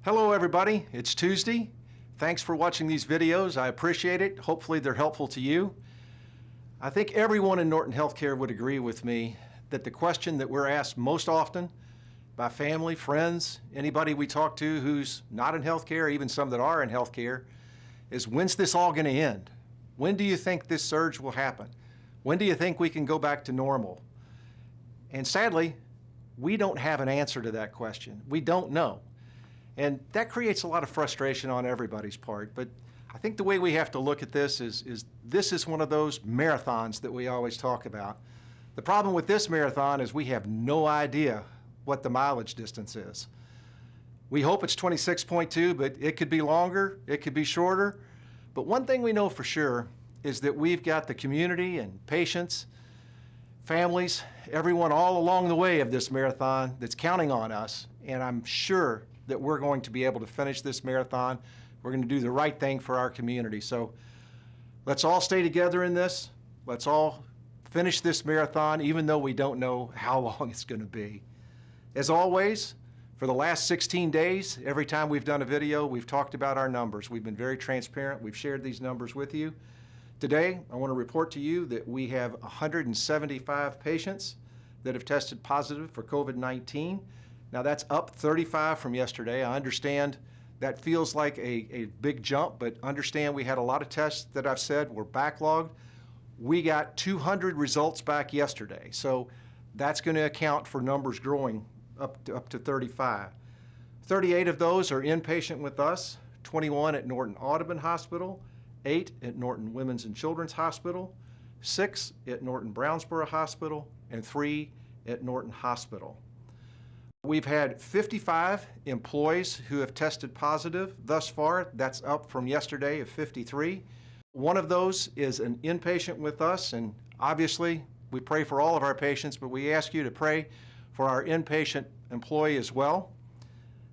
Hello everybody, it's Tuesday. Thanks for watching these videos. I appreciate it. Hopefully they're helpful to you. I think everyone in Norton Healthcare would agree with me that the question that we're asked most often by family, friends, anybody we talk to who's not in healthcare, even some that are in healthcare, is when's this all going to end? When do you think this surge will happen? When do you think we can go back to normal? And sadly, we don't have an answer to that question. We don't know. And that creates a lot of frustration on everybody's part. But I think the way we have to look at this is this is one of those marathons that we always talk about. The problem with this marathon is we have no idea what the mileage distance is. We hope it's 26.2, but it could be longer, it could be shorter. But one thing we know for sure is that we've got the community and patients, families, everyone all along the way of this marathon that's counting on us. And I'm sure that we're going to be able to finish this marathon. We're going to do the right thing for our community. So let's all stay together in this. Let's all finish this marathon, even though we don't know how long it's going to be. As always, for the last 16 days, every time we've done a video, we've talked about our numbers. We've been very transparent. We've shared these numbers with you. Today, I want to report to you that we have 175 patients that have tested positive for COVID-19. Now that's up 35 from yesterday. I understand that feels like a big jump, but understand we had a lot of tests that I've said were backlogged. We got 200 results back yesterday, so that's going to account for numbers growing up to 35. 38 of those are inpatient with us, 21 at Norton Audubon Hospital, 8 at Norton Women's and Children's Hospital, 6 at Norton Brownsboro Hospital, and 3 at Norton Hospital. We've had 55 employees who have tested positive thus far. That's up from yesterday of 53. One of those is an inpatient with us, and obviously we pray for all of our patients, but we ask you to pray for our inpatient employee as well.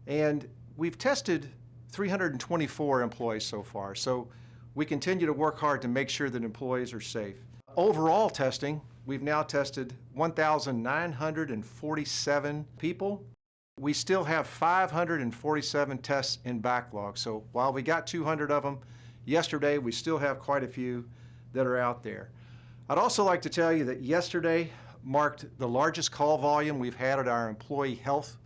And we've tested 324 employees so far, so we continue to work hard to make sure that employees are safe. Overall testing, we've now tested 1,947 people. We still have 547 tests in backlog. So while we got 200 of them yesterday, we still have quite a few that are out there. I'd also like to tell you that yesterday marked the largest call volume we've had at our employee health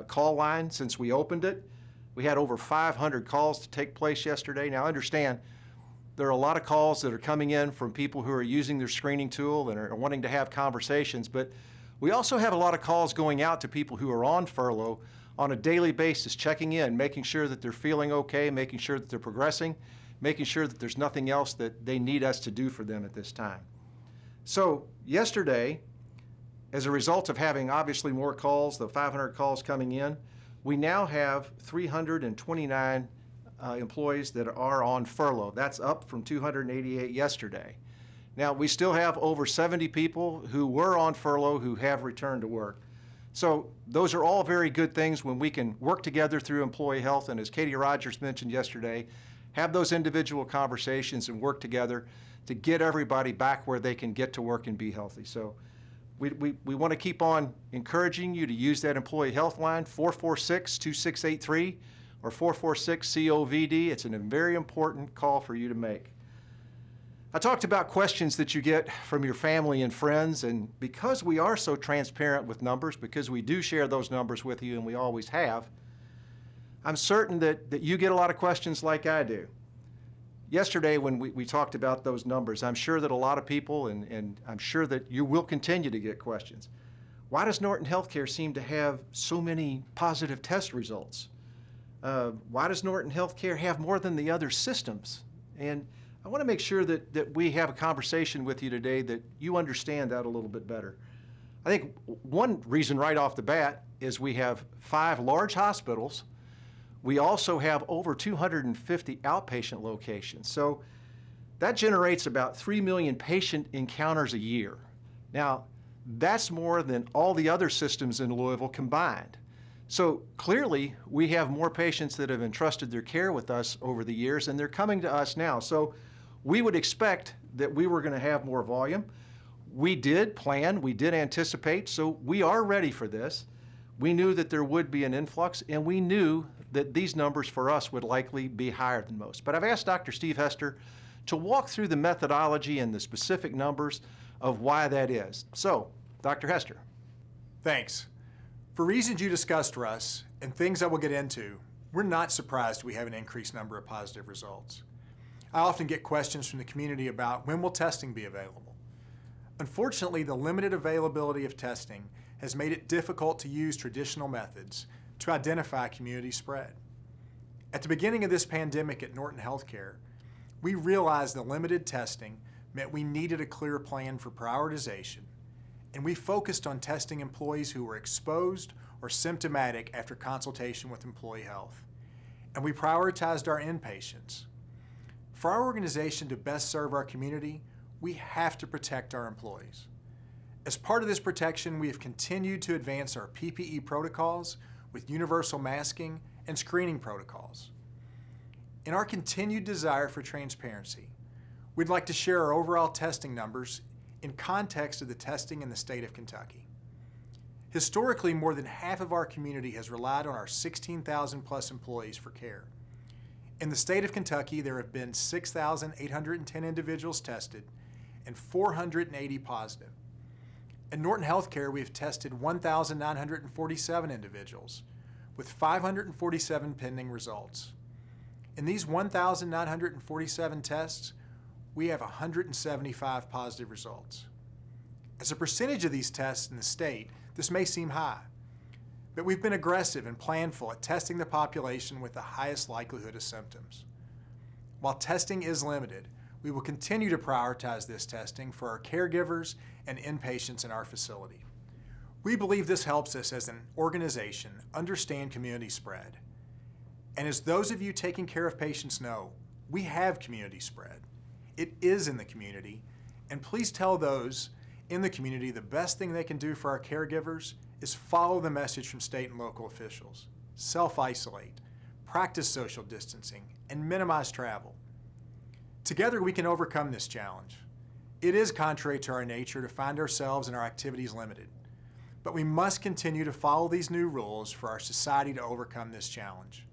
call line since we opened it. We had over 500 calls to take place yesterday. Now understand, there are a lot of calls that are coming in from people who are using their screening tool and are wanting to have conversations, but we also have a lot of calls going out to people who are on furlough on a daily basis, checking in, making sure that they're feeling okay, making sure that they're progressing, making sure that there's nothing else that they need us to do for them at this time. So yesterday, as a result of having obviously more calls, the 500 calls coming in, we now have 329 employees that are on furlough. That's up from 288 yesterday. Now, we still have over 70 people who were on furlough who have returned to work. So those are all very good things when we can work together through employee health, and as Katie Rogers mentioned yesterday, have those individual conversations and work together to get everybody back where they can get to work and be healthy. So we want to keep on encouraging you to use that employee health line, 446-2683 or 446-COVD. It's a very important call for you to make. I talked about questions that you get from your family and friends, and because we are so transparent with numbers, because we do share those numbers with you and we always have, I'm certain that you get a lot of questions like I do. Yesterday when we talked about those numbers, I'm sure that a lot of people, and I'm sure that you will continue to get questions. Why does Norton Healthcare seem to have so many positive test results? Why does Norton Healthcare have more than the other systems? And I want to make sure that we have a conversation with you today that you understand that a little bit better. I think one reason right off the bat is we have 5 large hospitals. We also have over 250 outpatient locations. So that generates about 3 million patient encounters a year. Now, that's more than all the other systems in Louisville combined. So clearly, we have more patients that have entrusted their care with us over the years, and they're coming to us now. So we would expect that we were going to have more volume. We did plan, we did anticipate, so we are ready for this. We knew that there would be an influx, and we knew that these numbers for us would likely be higher than most. But I've asked Dr. Steve Hester to walk through the methodology and the specific numbers of why that is. So, Dr. Hester. Thanks. For reasons you discussed, Russ, and things I will get into, we're not surprised we have an increased number of positive results. I often get questions from the community about when will testing be available. Unfortunately, the limited availability of testing has made it difficult to use traditional methods to identify community spread. At the beginning of this pandemic at Norton Healthcare, we realized the limited testing meant we needed a clear plan for prioritization, and we focused on testing employees who were exposed or symptomatic after consultation with employee health. And we prioritized our inpatients. For our organization to best serve our community, we have to protect our employees. As part of this protection, we have continued to advance our PPE protocols with universal masking and screening protocols. In our continued desire for transparency, we'd like to share our overall testing numbers in context of the testing in the state of Kentucky. Historically, more than half of our community has relied on our 16,000 plus employees for care. In the state of Kentucky, there have been 6,810 individuals tested and 480 positive. At Norton Healthcare, we have tested 1,947 individuals with 547 pending results. In these 1,947 tests, we have 175 positive results. As a percentage of these tests in the state, this may seem high, but we've been aggressive and planful at testing the population with the highest likelihood of symptoms. While testing is limited, we will continue to prioritize this testing for our caregivers and inpatients in our facility. We believe this helps us as an organization understand community spread. And as those of you taking care of patients know, we have community spread. It is in the community, and please tell those in the community the best thing they can do for our caregivers is follow the message from state and local officials. Self-isolate, practice social distancing, and minimize travel. Together we can overcome this challenge. It is contrary to our nature to find ourselves and our activities limited, but we must continue to follow these new rules for our society to overcome this challenge.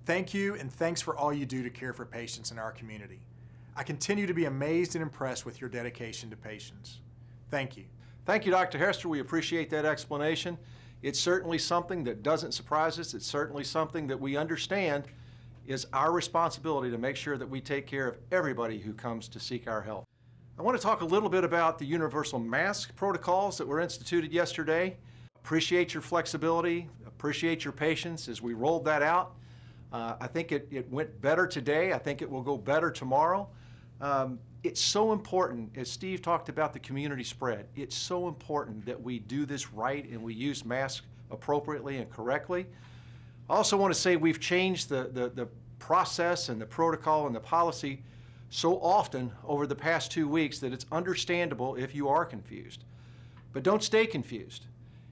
Thank you, and thanks for all you do to care for patients in our community. I continue to be amazed and impressed with your dedication to patients. Thank you. Thank you, Dr. Hester. We appreciate that explanation. It's certainly something that doesn't surprise us. It's certainly something that we understand is our responsibility to make sure that we take care of everybody who comes to seek our help. I want to talk a little bit about the universal mask protocols that were instituted yesterday. Appreciate your flexibility, appreciate your patience as we rolled that out. I think it went better today. I think it will go better tomorrow. It's so important, as Steve talked about the community spread, it's so important that we do this right and we use masks appropriately and correctly. I also want to say we've changed the process and the protocol and the policy so often over the past 2 weeks that it's understandable if you are confused. But don't stay confused.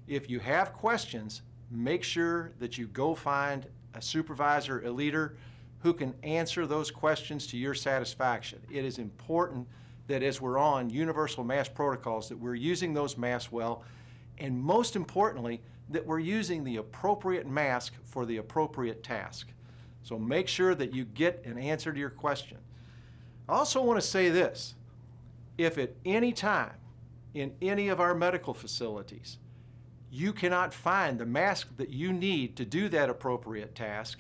If you have questions, make sure that you go find a supervisor, a leader, who can answer those questions to your satisfaction. It is important that as we're on universal mask protocols that we're using those masks well, and most importantly, that we're using the appropriate mask for the appropriate task. So make sure that you get an answer to your question. I also want to say this, if at any time in any of our medical facilities you cannot find the mask that you need to do that appropriate task,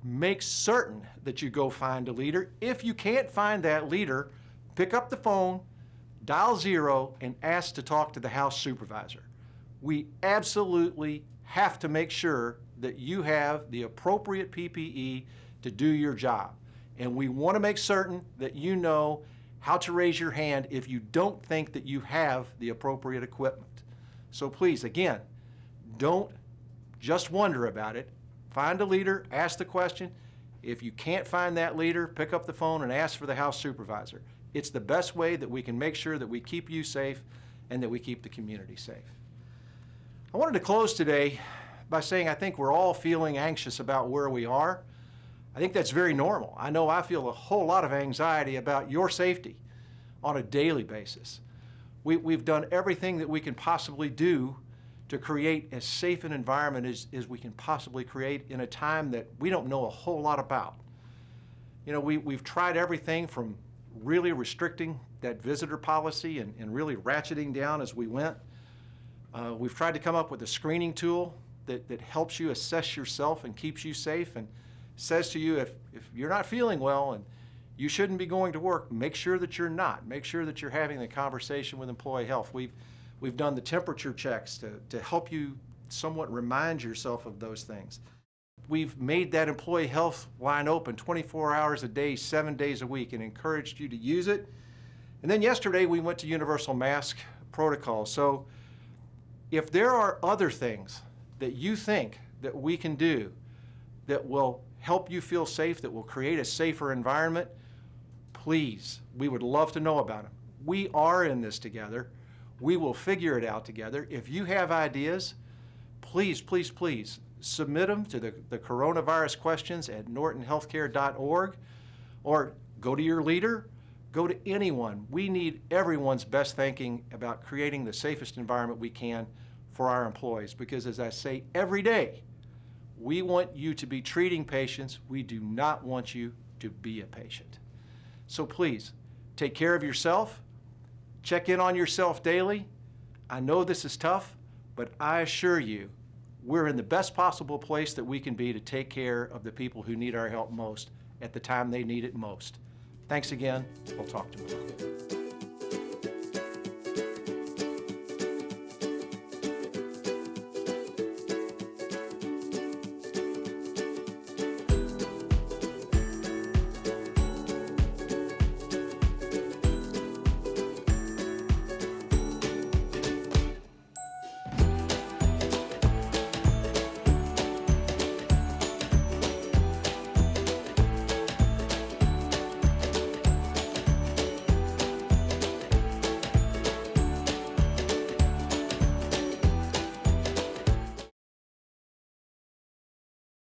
make certain that you go find a leader. If you can't find that leader, pick up the phone, dial 0, and ask to talk to the house supervisor. We absolutely have to make sure that you have the appropriate PPE to do your job. And we want to make certain that you know how to raise your hand if you don't think that you have the appropriate equipment. So please, again, don't just wonder about it. Find a leader, ask the question. If you can't find that leader, pick up the phone and ask for the house supervisor. It's the best way that we can make sure that we keep you safe and that we keep the community safe. I wanted to close today by saying I think we're all feeling anxious about where we are. I think that's very normal. I know I feel a whole lot of anxiety about your safety on a daily basis. We've done everything that we can possibly do to create as safe an environment as we can possibly create in a time that we don't know a whole lot about. You know, we've tried everything from really restricting that visitor policy and really ratcheting down as we went. We've tried to come up with a screening tool that helps you assess yourself and keeps you safe and says to you, if you're not feeling well and you shouldn't be going to work, make sure that you're not. Make sure that you're having the conversation with employee health. We've done the temperature checks to help you somewhat remind yourself of those things. We've made that employee health line open 24 hours a day, 7 days a week, and encouraged you to use it. And then yesterday we went to universal mask protocol. So if there are other things that you think that we can do that will help you feel safe, that will create a safer environment, please, we would love to know about them. We are in this together. We will figure it out together. If you have ideas, please, please, please submit them to the coronavirus questions at nortonhealthcare.org, or go to your leader, go to anyone. We need everyone's best thinking about creating the safest environment we can for our employees, because as I say every day, we want you to be treating patients. We do not want you to be a patient. So please, take care of yourself. Check in on yourself daily. I know this is tough, but I assure you, we're in the best possible place that we can be to take care of the people who need our help most at the time they need it most. Thanks again. We'll talk tomorrow.